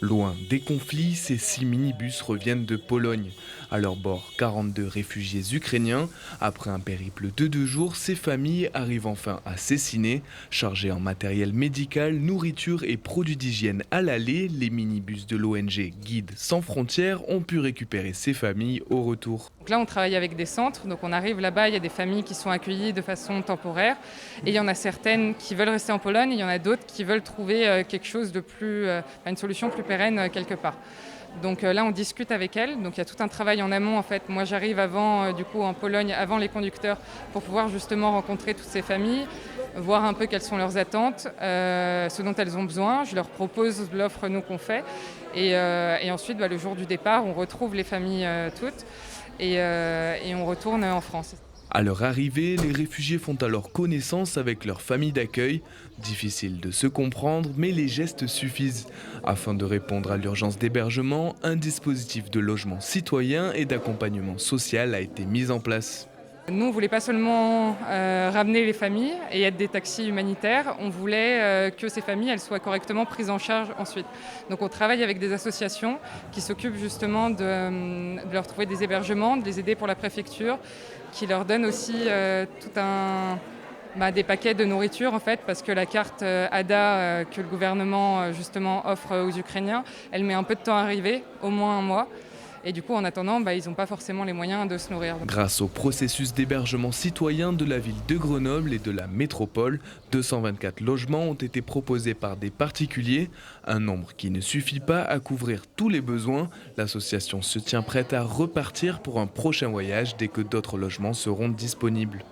Loin des conflits, ces 6 minibus reviennent de Pologne. À leur bord, 42 réfugiés ukrainiens. Après un périple de 2 jours, ces familles arrivent enfin à Cessiné. Chargés en matériel médical, nourriture et produits d'hygiène à l'aller, les minibus de l'ONG Guides sans frontières ont pu récupérer ces familles au retour. Donc là, on travaille avec des centres. Donc on arrive là-bas, il y a des familles qui sont accueillies de façon temporaire. Et il y en a certaines qui veulent rester en Pologne, et il y en a d'autres qui veulent trouver quelque chose de plus, une solution plus pérenne quelque part. Donc là, on discute avec elles. Donc il y a tout un travail en amont en fait. Moi, j'arrive avant, du coup, en Pologne, avant les conducteurs, pour pouvoir justement rencontrer toutes ces familles, voir un peu quelles sont leurs attentes, ce dont elles ont besoin. Je leur propose l'offre nous qu'on fait, et ensuite, le jour du départ, on retrouve les familles toutes, et on retourne en France. À leur arrivée, les réfugiés font alors connaissance avec leur famille d'accueil. Difficile de se comprendre, mais les gestes suffisent. Afin de répondre à l'urgence d'hébergement, un dispositif de logement citoyen et d'accompagnement social a été mis en place. Nous, on ne voulait pas seulement ramener les familles et être des taxis humanitaires, on voulait que ces familles elles soient correctement prises en charge ensuite. Donc on travaille avec des associations qui s'occupent justement de leur trouver des hébergements, de les aider pour la préfecture, qui leur donnent aussi des paquets de nourriture en fait, parce que la carte ADA que le gouvernement justement offre aux Ukrainiens, elle met un peu de temps à arriver, au moins un mois. Et du coup, en attendant, ils n'ont pas forcément les moyens de se nourrir. Grâce au processus d'hébergement citoyen de la ville de Grenoble et de la métropole, 224 logements ont été proposés par des particuliers, un nombre qui ne suffit pas à couvrir tous les besoins. L'association se tient prête à repartir pour un prochain voyage dès que d'autres logements seront disponibles.